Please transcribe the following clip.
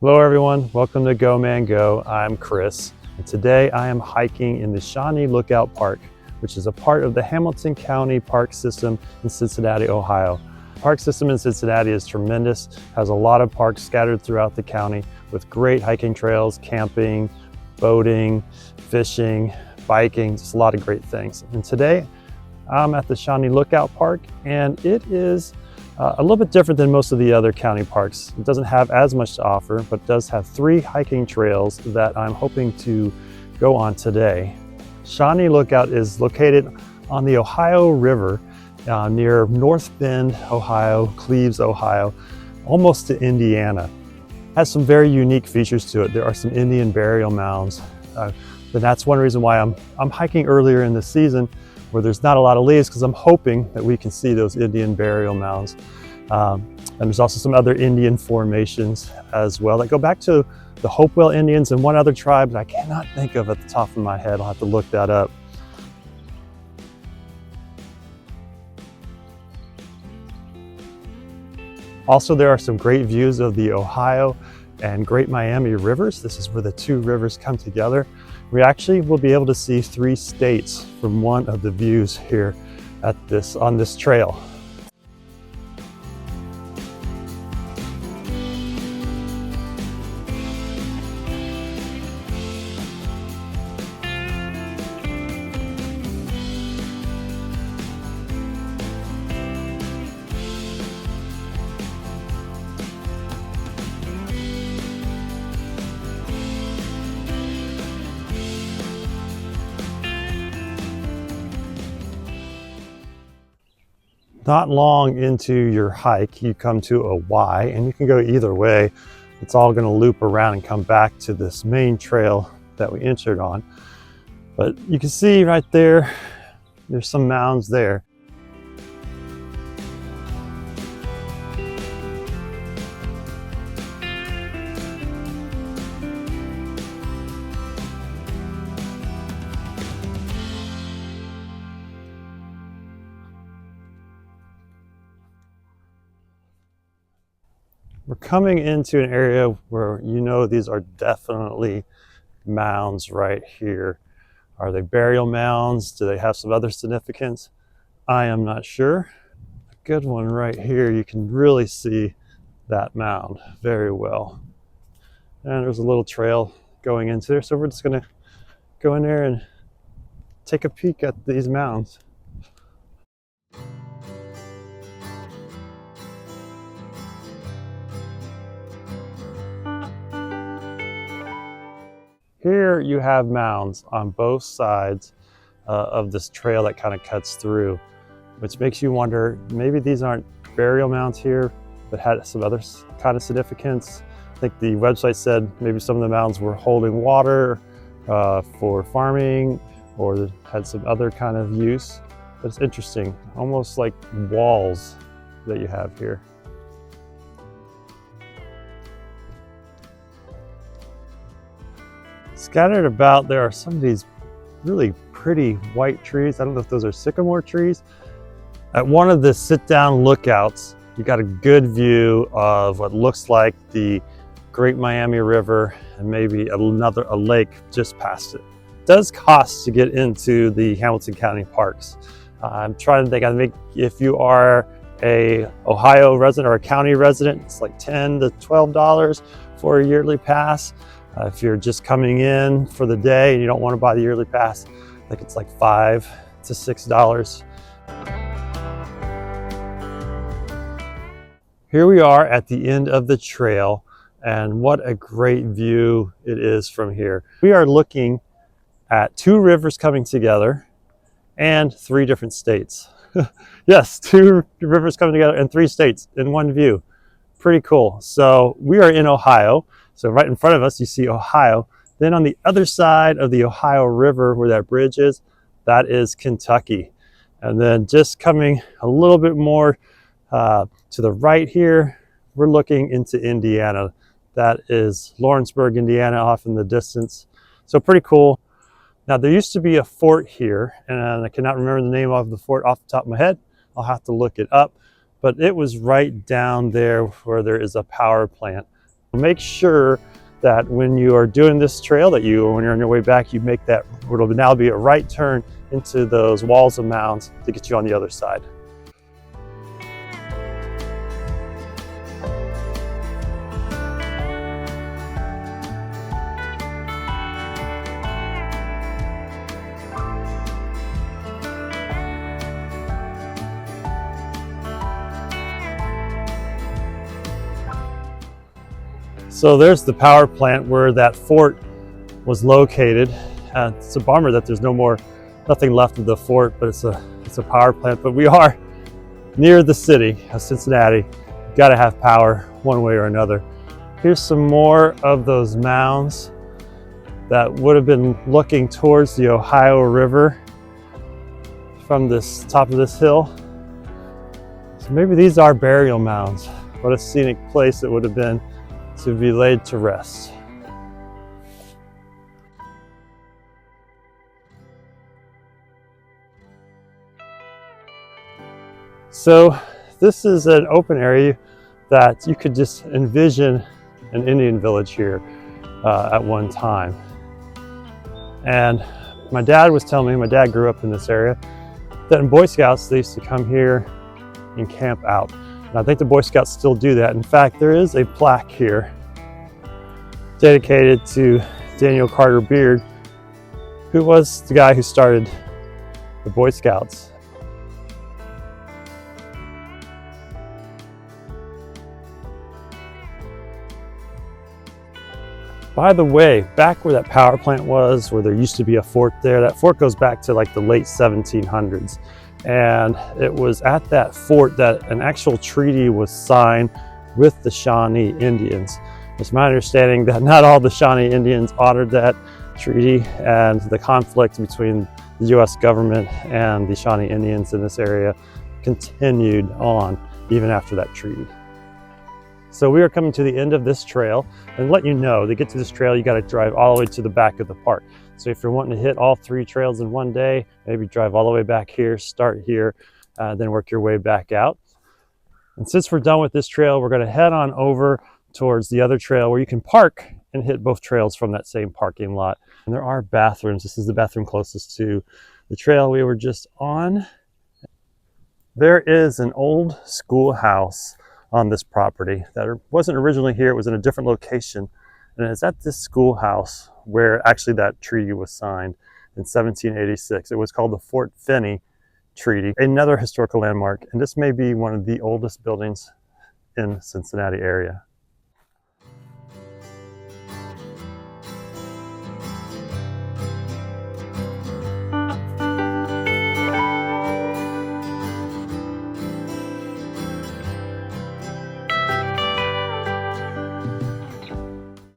Hello everyone, welcome to Go Man Go. I'm Chris, and today I am hiking in the Shawnee Lookout Park, which is a part of the Hamilton County Park System in Cincinnati, Ohio. The park system in Cincinnati is tremendous, has a lot of parks scattered throughout the county with great hiking trails, camping, boating, fishing, biking, just a lot of great things. And today I'm at the Shawnee Lookout Park, and it is a little bit different than most of the other county parks. It doesn't have as much to offer, but does have 3 hiking trails that I'm hoping to go on today. Shawnee Lookout is located on the Ohio River near North Bend, Ohio, Cleves, Ohio, almost to Indiana. It has some very unique features to it. There are some Indian burial mounds. And that's one reason why I'm hiking earlier in the season where there's not a lot of leaves, because I'm hoping that we can see those Indian burial mounds. And there's also some other Indian formations as well that go back to the Hopewell Indians and one other tribe that I cannot think of at the top of my head. I'll have to look that up. Also, there are some great views of the Ohio and Great Miami rivers. This is where the 2 rivers come together. We actually will be able to see 3 states from one of the views here on this trail. Not long into your hike, you come to a Y, and you can go either way. It's all going to loop around and come back to this main trail that we entered on. But you can see right there, there's some mounds there. We're coming into an area where these are definitely mounds right here. Are they burial mounds? Do they have some other significance? I am not sure. A good one right here, you can really see that mound very well. And there's a little trail going into there, so we're just gonna go in there and take a peek at these mounds. Here you have mounds on both sides of this trail that kind of cuts through, which makes you wonder, maybe these aren't burial mounds here, but had some other kind of significance. I think the website said maybe some of the mounds were holding water for farming, or had some other kind of use. But it's interesting, almost like walls that you have here. Scattered about, there are some of these really pretty white trees. I don't know if those are sycamore trees. At one of the sit-down lookouts, you got a good view of what looks like the Great Miami River and maybe a lake just past it. It does cost to get into the Hamilton County parks. I'm trying to think, I think if you are a Ohio resident or a county resident, it's like $10 to $12 for a yearly pass. If you're just coming in for the day and you don't want to buy the yearly pass, I think it's like $5 to $6. Here we are at the end of the trail, and what a great view it is from here. We are looking at 2 rivers coming together and 3 different states. Yes, 2 rivers coming together and 3 states in one view. Pretty cool. So we are in Ohio. So right in front of us, you see Ohio. Then on the other side of the Ohio River, where that bridge is, that is Kentucky. And then just coming a little bit more to the right here, we're looking into Indiana. That is Lawrenceburg, Indiana, off in the distance. So pretty cool. Now, there used to be a fort here, and I cannot remember the name of the fort off the top of my head. I'll have to look it up. But it was right down there where there is a power plant. Make sure that when you are doing this trail when you're on your way back, you make that what will now be a right turn into those walls of mounds to get you on the other side. So there's the power plant where that fort was located. It's a bummer that there's nothing left of the fort, but it's a power plant. But we are near the city of Cincinnati. Got to have power one way or another. Here's some more of those mounds that would have been looking towards the Ohio River from this top of this hill. So maybe these are burial mounds. What a scenic place it would have been to be laid to rest. So this is an open area that you could just envision an Indian village here at one time. And my dad was telling me, my dad grew up in this area, that in Boy Scouts they used to come here and camp out. And I think the Boy Scouts still do that. In fact, there is a plaque here dedicated to Daniel Carter Beard, who was the guy who started the Boy Scouts. By the way, back where that power plant was, where there used to be a fort there, that fort goes back to like the late 1700s. And it was at that fort that an actual treaty was signed with the Shawnee Indians. It's my understanding that not all the Shawnee Indians honored that treaty, and the conflict between the U.S. government and the Shawnee Indians in this area continued on even after that treaty. So we are coming to the end of this trail, and let you know, to get to this trail, you got to drive all the way to the back of the park. So if you're wanting to hit all 3 trails in one day, maybe drive all the way back here, start here, then work your way back out. And since we're done with this trail, we're going to head on over towards the other trail where you can park and hit both trails from that same parking lot. And there are bathrooms. This is the bathroom closest to the trail we were just on. There is an old schoolhouse on this property that wasn't originally here. It was in a different location. And it's at this schoolhouse where actually that treaty was signed in 1786. It was called the Fort Finney Treaty, another historical landmark. And this may be one of the oldest buildings in the Cincinnati area.